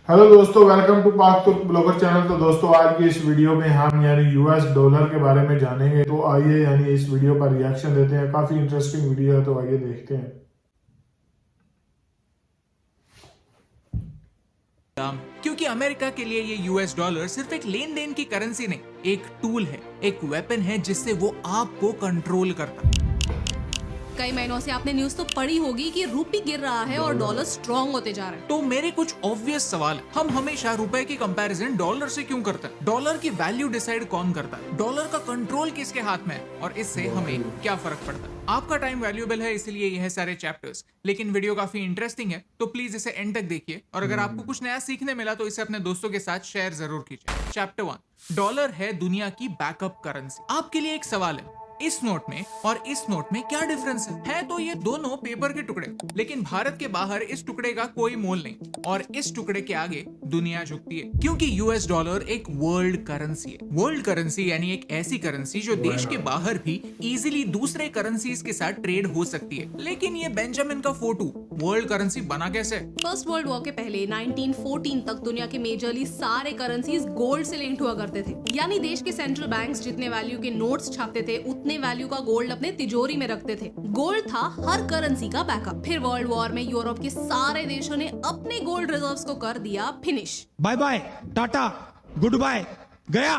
Hello दोस्तों, welcome to पाक तुर्क ब्लॉगर चैनल। तो दोस्तों, आज की इस वीडियो में हम यूएस डॉलर के बारे में जानेंगे। तो आइए इस वीडियो पर रिएक्शन देते हैं। काफी इंटरेस्टिंग वीडियो है, तो आइए देखते हैं। क्योंकि अमेरिका के लिए ये यूएस डॉलर सिर्फ एक लेन देन की करेंसी नहीं, एक टूल है, एक वेपन है जिससे वो आपको कंट्रोल करता है। कई महीनों से आपने न्यूज तो पढ़ी होगी कि रूपी गिर रहा है और डॉलर स्ट्रॉन्ग होते जा रहे हैं। तो मेरे कुछ ऑब्वियस सवाल है। हम हमेशा रुपए की कंपैरिजन डॉलर से क्यों करते हैं? डॉलर की वैल्यू डिसाइड कौन करता है? डॉलर का कंट्रोल किसके हाथ में है? और इससे हमें क्या फर्क पड़ता है? आपका टाइम वैल्यूएबल है, इसलिए यह सारे चैप्टर्स। लेकिन वीडियो काफी इंटरेस्टिंग है, तो प्लीज इसे एंड तक देखिए। और अगर आपको कुछ नया सीखने मिला तो इसे अपने दोस्तों के साथ शेयर जरूर कीजिए। चैप्टर 1, डॉलर है दुनिया की बैकअप करेंसी। आपके लिए एक सवाल है, इस नोट में और इस नोट में क्या डिफरेंस है तो ये दोनों पेपर के टुकड़े, लेकिन भारत के बाहर इस टुकड़े का कोई मोल नहीं और इस टुकड़े के आगे दुनिया झुकती है, क्योंकि यूएस डॉलर एक वर्ल्ड करेंसी है। वर्ल्ड करेंसी यानी एक ऐसी करेंसी जो देश के बाहर भी इजीली दूसरे करेंसीज के साथ ट्रेड हो सकती है। लेकिन ये बेंजामिन का फोटो वर्ल्ड करेंसी बना कैसे? फर्स्ट वर्ल्ड वॉर के पहले 1914 तक दुनिया के मेजरली सारे करेंसीज गोल्ड से लिंक्ड हुआ करते थे। यानी देश के सेंट्रल बैंक्स जितने वैल्यू के नोट्स छापते थे उतने वैल्यू का गोल्ड अपने तिजोरी में रखते थे। गोल्ड था हर करेंसी का बैकअप। फिर वर्ल्ड वॉर में यूरोप के सारे देशों ने अपने गोल्ड रिजर्व्स को कर दिया finish. Bye bye, tata, good bye, गया।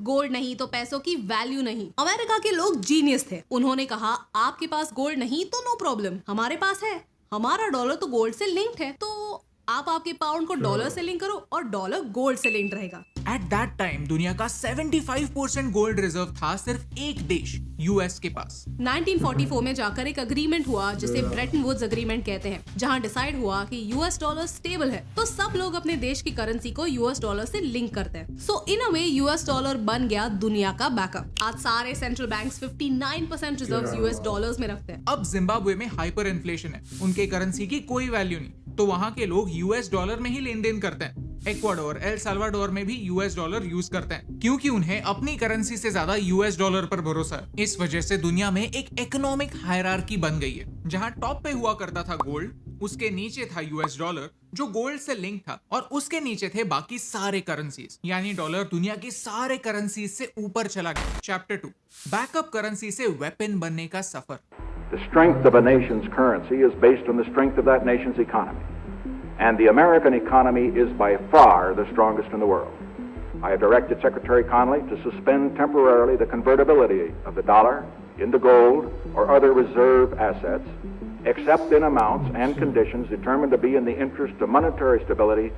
गोल्ड नहीं तो पैसों की वैल्यू नहीं। अमेरिका के लोग जीनियस थे। उन्होंने कहा आपके पास गोल्ड नहीं तो नो प्रॉब्लम, हमारे पास है। हमारा डॉलर तो गोल्ड से लिंक्ड है, तो आप आपके पाउंड को डॉलर से लिंक करो और डॉलर गोल्ड से लिंक्ड रहेगा। एट दैट टाइम दुनिया का 75% गोल्ड रिजर्व था सिर्फ एक देश, यूएस के पास। 1944 में जाकर एक अग्रीमेंट हुआ जिसे ब्रेटन वुड्स अग्रीमेंट कहते हैं, जहां डिसाइड हुआ कि यूएस डॉलर स्टेबल है तो सब लोग अपने देश की करेंसी को यूएस डॉलर से लिंक करते हैं। सो इन अ वे यूएस डॉलर बन गया दुनिया का बैकअप। आज सारे central banks 59% reserves US dollars में रखते हैं। अब जिम्बाब्वे में हाइपर इन्फ्लेशन है, उनके करेंसी की कोई वैल्यू नहीं, तो वहां के लोग यूएस डॉलर में ही लेन देन करते हैं। इक्वाडोर, एल साल्वाडोर में भी यूएस डॉलर यूज करते हैं, क्योंकि उन्हें अपनी करेंसी से ज्यादा यूएस डॉलर पर भरोसा है। इस वजह से दुनिया में एक इकोनॉमिक हायरार्की बन गई है, जहां टॉप पे हुआ करता था गोल्ड, उसके नीचे था यूएस डॉलर जो गोल्ड से लिंक था, और उसके नीचे थे बाकी सारे करेंसीज। यानी डॉलर दुनिया की सारे करेंसीज से ऊपर चला गया। चैप्टर 2, बैकअप करेंसी से वेपन बनने का सफर। The strength of a nation's currency is based on the strength of that nation's economy. And the American economy is by far the strongest in the world. I have directed Secretary Connally to suspend temporarily the convertibility of the dollar into gold or other reserve assets, except in amounts and conditions determined to be in the interest of monetary stability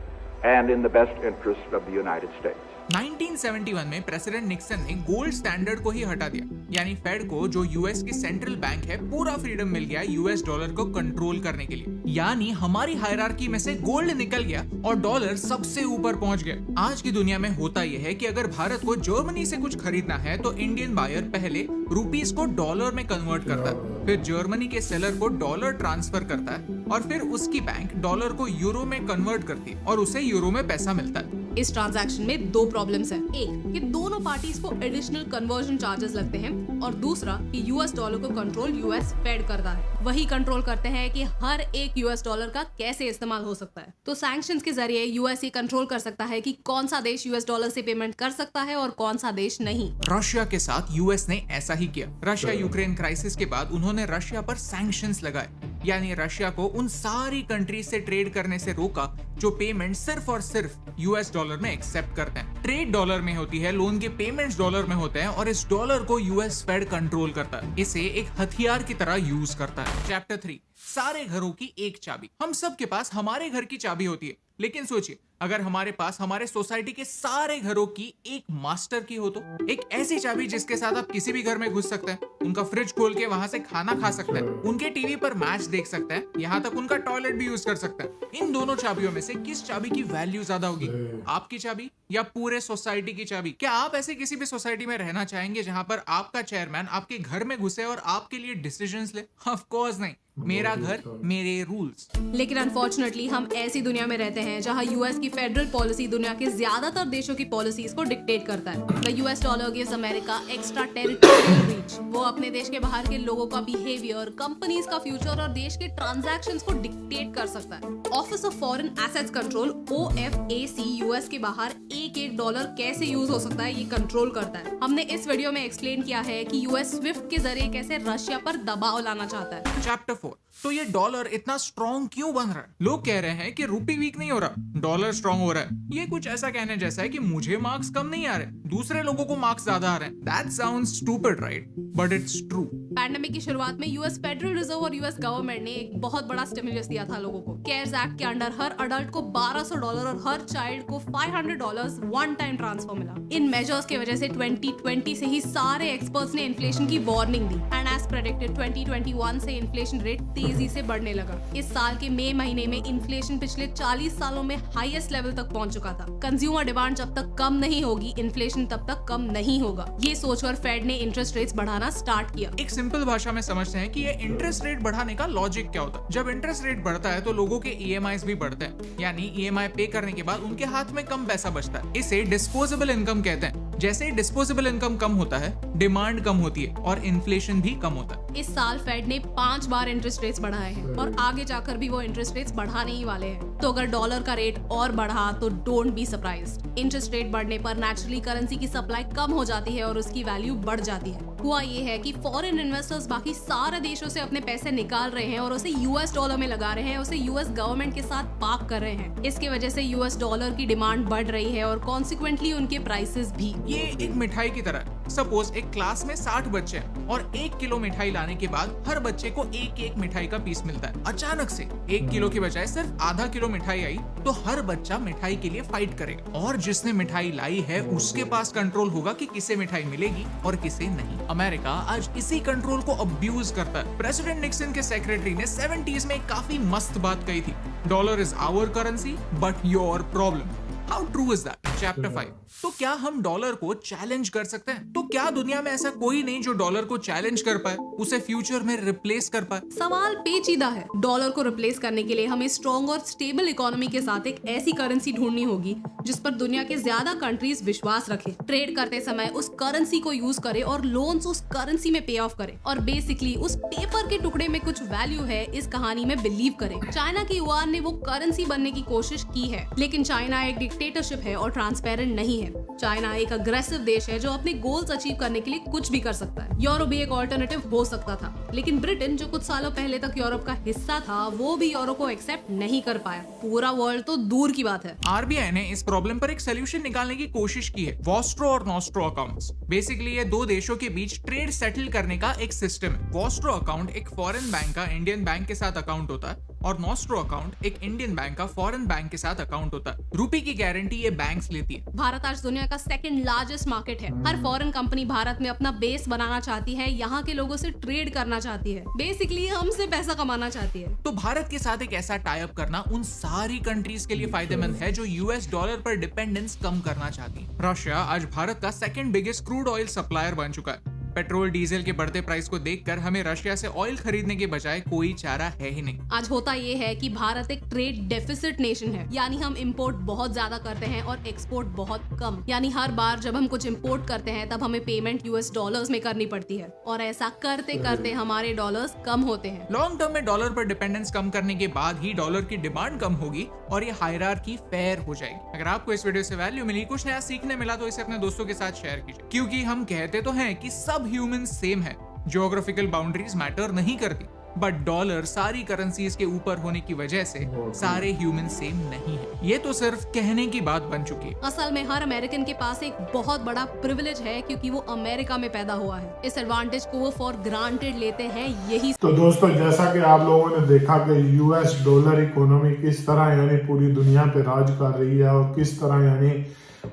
and in the best interest of the United States. 1971 में president Nixon ने gold standard को ही हटा दिया, यानी fade को, जो US की central bank है, पूरा फ्रीडम मिल गया यूएस डॉलर को कंट्रोल करने के लिए। यानी हमारी हायरार्की में से गोल्ड निकल गया और डॉलर सबसे ऊपर पहुंच गया। आज की दुनिया में होता यह है कि अगर भारत को जर्मनी से कुछ खरीदना है तो इंडियन बायर पहले रुपीस को डॉलर में कन्वर्ट करता है, फिर जर्मनी के सेलर को डॉलर ट्रांसफर करता है और फिर उसकी बैंक डॉलर को यूरो में कन्वर्ट करती है और उसे यूरो में पैसा मिलता है। इस ट्रांजैक्शन में दो प्रॉब्लम्स हैं। एक कि दोनों पार्टीज को एडिशनल कन्वर्जन चार्जेस लगते हैं, और दूसरा कि यूएस डॉलर को कंट्रोल यूएस फेड करता है। वही कंट्रोल करते हैं कि हर एक यूएस डॉलर का कैसे इस्तेमाल हो सकता है। तो सैंक्शंस के जरिए यूएस ये कंट्रोल कर सकता है कि कौन सा देश यूएस डॉलर से पेमेंट कर सकता है और कौन सा देश नहीं। रशिया के साथ यूएस ने ऐसा ही किया। रशिया यूक्रेन क्राइसिस के बाद उन्होंने रशिया पर सैंक्शंस लगाए, यानी रशिया को उन सारी कंट्रीज से ट्रेड करने से रोका जो पेमेंट सिर्फ और सिर्फ यूएस डॉलर में एक्सेप्ट करते हैं। ट्रेड डॉलर में होती है, लोन के पेमेंट्स डॉलर में होते हैं, और इस डॉलर को यूएस फेड कंट्रोल करता है, इसे एक हथियार की तरह यूज करता है। चैप्टर 3, सारे घरों की एक चाबी। हम सब के पास हमारे घर की चाबी होती है, लेकिन सोचिए अगर हमारे पास हमारे सोसाइटी के सारे घरों की एक मास्टर की हो तो, एक ऐसी चाबी जिसके साथ आप किसी भी घर में घुस सकते हैं, उनका फ्रिज खोल के वहां से खाना खा सकते हैं, उनके टीवी पर मैच देख सकते हैं, यहाँ तक उनका टॉयलेट भी यूज कर सकते हैं। इन दोनों चाबियों में से किस चाबी की वैल्यू ज्यादा होगी, आपकी चाबी या पूरे सोसाइटी की चाबी? क्या आप ऐसे किसी भी सोसाइटी में रहना चाहेंगे जहां पर आपका चेयरमैन आपके घर में घुसे और आपके लिए डिसीजंस ले? ऑफ कोर्स नहीं। मेरा घर मेरे रूल्स। लेकिन अनफॉर्चुनेटली हम ऐसी दुनिया में रहते हैं जहां यूएस की की फेडरल पॉलिसी दुनिया के ज्यादातर देशों की पॉलिसीज को डिक्टेट करता है। The US dollar gives America extra territorial reach. वो अपने देश के बाहर के लोगों का बिहेवियर, कंपनीज का फ्यूचर और देश के ट्रांजैक्शंस को डिक्टेट कर सकता है। Office of foreign assets control OFAC US के बाहर एक डॉलर कैसे यूज हो सकता है ये कंट्रोल करता है। हमने इस वीडियो में एक्सप्लेन किया है कि यूएस स्विफ्ट के जरिए कैसे रशिया पर दबाव लाना चाहता है। चैप्टर 4। तो ये डॉलर इतना स्ट्रॉन्ग क्यों बन रहा है? लोग कह रहे हैं कि रुपी वीक नहीं हो रहा, डॉलर स्ट्रॉन्ग हो रहा है। ये कुछ ऐसा कहने जैसा है कि मुझे मार्क्स कम नहीं आ रहे, दूसरे लोगों को मार्क्स ज्यादा आ रहे हैं। That sounds stupid, right? But it's true. Pandemic की शुरुआत में यूएस फेडरल रिजर्व और यूएस गवर्नमेंट ने एक बहुत बड़ा स्टिमुलस दिया था लोगों को। केयर्स एक्ट के अंडर हर अडल्ट को $1200 और हर चाइल्ड को $500 वन टाइम ट्रांसफर मिला। इन मेजर्स की वजह से 2020 से ही सारे एक्सपर्ट्स ने इन्फ्लेशन की वार्निंग दी एंड एज प्रेडिक्टेड 2021 से इन्फ्लेशन रेट तेजी से बढ़ने लगा। इस साल के मई महीने में इन्फ्लेशन पिछले 40 सालों में हाईएस्ट लेवल तक पहुंच चुका था। कंज्यूमर डिमांड जब तक कम नहीं होगी, इन्फ्लेशन तब तक कम नहीं होगा। ये सोचकर फेड ने इंटरेस्ट रेट्स बढ़ाना स्टार्ट किया। एक सिंपल भाषा में समझते हैं कि ये इंटरेस्ट रेट बढ़ाने का लॉजिक क्या होता है। जब इंटरेस्ट रेट बढ़ता है तो लोगों के EMIs भी बढ़ते हैं, यानी EMI पे करने के बाद उनके हाथ में कम पैसा बचता है। इसे डिस्पोजेबल इनकम कहते हैं। जैसे ही डिस्पोजेबल इनकम कम होता है, डिमांड कम होती है और इन्फ्लेशन भी कम होता है। इस साल फेड ने 5 बार इंटरेस्ट रेट्स बढ़ाए हैं और आगे जाकर भी वो इंटरेस्ट रेट्स बढ़ाने ही वाले हैं। तो अगर डॉलर का रेट और बढ़ा तो don't be surprised. Interest rate बढ़ने पर नेचुरली करेंसी की सप्लाई कम हो जाती है और उसकी वैल्यू बढ़ जाती है। हुआ ये है कि फॉरेन इन्वेस्टर्स बाकी सारे देशों से अपने पैसे निकाल रहे हैं और उसे यूएस डॉलर में लगा रहे हैं, उसे यूएस गवर्नमेंट के साथ पार्क कर रहे हैं। इसकी वजह से यूएस डॉलर की डिमांड बढ़ रही है और कॉन्सिक्वेंटली उनके प्राइसेस भी। ये एक मिठाई की तरह है। सपोज एक क्लास में 60 बच्चे हैं और 1 किलो मिठाई लाने के बाद हर बच्चे को एक मिठाई का पीस मिलता है। अचानक से 1 किलो की बजाय सिर्फ आधा किलो मिठाई आई तो हर बच्चा मिठाई के लिए फाइट करेगा और जिसने मिठाई लाई है उसके पास कंट्रोल होगा कि किसे मिठाई मिलेगी और किसे नहीं। अमेरिका आज इसी कंट्रोल को अब्यूज करता है। प्रेसिडेंट निक्सन के सेक्रेटरी ने 70s में काफी मस्त बात कही थी, dollar is our currency but your problem. How true is that? Chapter 5। तो क्या हम डॉलर को चैलेंज कर सकते हैं? तो क्या दुनिया में ऐसा कोई नहीं जो डॉलर को चैलेंज कर पाए, उसे फ्यूचर में रिप्लेस कर पाए? सवाल पेचीदा है। डॉलर को रिप्लेस करने के लिए हमें स्ट्रॉन्ग और स्टेबल इकोनॉमी के साथ एक ऐसी करेंसी ढूंढनी होगी जिस पर दुनिया के ज्यादा कंट्रीज विश्वास रखें, ट्रेड करते समय उस करेंसी को यूज करे और लोन्स उस करेंसी में पे ऑफ करे और बेसिकली उस पेपर के टुकड़े में कुछ वैल्यू है इस कहानी में बिलीव करे। चाइना की युआन ने वो करेंसी बनने की कोशिश की है, लेकिन चाइना एक डिक्टेटरशिप है और ट्रांसपेरेंट नहीं है। चाइना एक अग्रेसिव देश है जो अपने गोल्स अचीव करने के लिए कुछ भी कर सकता है। यूरोप भी एक ऑल्टरनेटिव हो सकता था, लेकिन ब्रिटेन जो कुछ सालों पहले तक यूरोप का हिस्सा था वो भी यूरो को एक्सेप्ट नहीं कर पाया। पूरा वर्ल्ड तो दूर की बात है। RBI ने इस प्रॉब्लम पर एक सोल्यूशन निकालने की कोशिश की है, वॉस्ट्रो और नॉस्ट्रो अकाउंट्स। बेसिकली ये दो देशों के बीच ट्रेड सेटल करने का एक सिस्टम है। वॉस्ट्रो अकाउंट एक फॉरेन बैंक का इंडियन बैंक के साथ अकाउंट होता है और नॉस्ट्रो अकाउंट एक इंडियन बैंक का फॉरेन बैंक के साथ अकाउंट होता है। रुपए की गारंटी ये बैंक्स लेती है। भारत आज दुनिया का सेकंड लार्जेस्ट मार्केट है। हर फॉरेन कंपनी भारत में अपना बेस बनाना चाहती है, यहाँ के लोगों से ट्रेड करना चाहती है, बेसिकली हमसे पैसा कमाना चाहती है। तो भारत के साथ एक ऐसा टाई अप करना उन सारी कंट्रीज के लिए फायदेमंद है जो यूएस डॉलर पर डिपेंडेंस कम करना चाहती है। रशिया आज भारत का second biggest crude oil supplier बन चुका है। पेट्रोल डीजल के बढ़ते प्राइस को देखकर हमें रशिया से ऑयल खरीदने के बजाय कोई चारा है ही नहीं। आज होता ये है कि भारत एक ट्रेड डेफिसिट नेशन है, यानी हम इंपोर्ट बहुत ज्यादा करते हैं और एक्सपोर्ट बहुत कम। यानी हर बार जब हम कुछ इंपोर्ट करते हैं तब हमें पेमेंट यूएस डॉलर्स में करनी पड़ती है और ऐसा करते करते हमारे डॉलर्स कम होते हैं। लॉन्ग टर्म में डॉलर पर डिपेंडेंस कम करने के बाद ही डॉलर की डिमांड कम होगी और ये हायरार्की फेयर हो जाएगी। अगर आपको इस वीडियो से वैल्यू मिली, कुछ नया सीखने मिला तो इसे अपने दोस्तों के साथ शेयर कीजिए, क्योंकि हम कहते तो हैं कि सब ह्यूमन सेम है, ज्योग्राफिकल बाउंड्रीज मैटर नहीं करती, बट डॉलर सारी करेंसीज के ऊपर होने की वजह से सारे ह्यूमन सेम नहीं है। ये तो सिर्फ कहने की बात बन चुकी है। असल में हर अमेरिकन के पास एक बहुत बड़ा प्रिविलेज है क्योंकि वो अमेरिका में पैदा हुआ है। इस एडवांटेज को वो फॉर ग्रांटेड लेते हैं। यही तो दोस्तों, जैसा कि आप लोगों ने देखा कि यूएस डॉलर इकोनॉमी किस तरह यानी पूरी दुनिया पे राज कर रही है और किस तरह यानी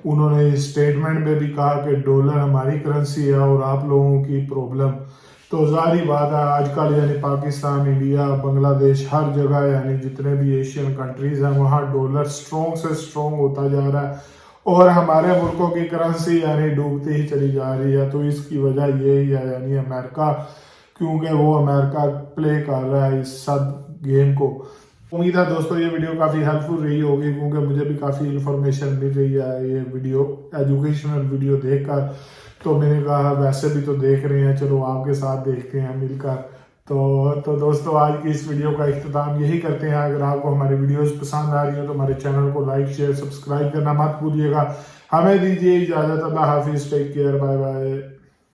उन्होंने स्टेटमेंट में भी कहा कि डॉलर हमारी करेंसी है और आप लोगों की प्रॉब्लम। तो जारी बात है आजकल यानी पाकिस्तान, इंडिया, बांग्लादेश, हर जगह यानी जितने भी एशियन कंट्रीज हैं वहाँ डॉलर स्ट्रॉन्ग से स्ट्रॉन्ग होता जा रहा है और हमारे मुल्कों की करेंसी यानी डूबती ही चली जा रही है। तो इसकी वजह यही है यानी अमेरिका, क्योंकि वो अमेरिका प्ले कर रहा है इस सब गेम को। उम्मीद है दोस्तों ये वीडियो काफ़ी हेल्पफुल रही होगी, क्योंकि मुझे भी काफ़ी इन्फॉर्मेशन मिल रही है ये वीडियो, एजुकेशनल वीडियो देखकर। तो मैंने कहा वैसे भी तो देख रहे हैं, चलो आपके साथ देखते हैं मिलकर। तो दोस्तों आज की इस वीडियो का इख्तिताम यही करते हैं। अगर आपको हमारी वीडियोस पसंद आ रही हो तो हमारे चैनल को लाइक शेयर सब्सक्राइब करना मत भूलिएगा। हमें दीजिए इजाज़त। अल्लाह हाफिज़, टेक केयर, बाय बाय।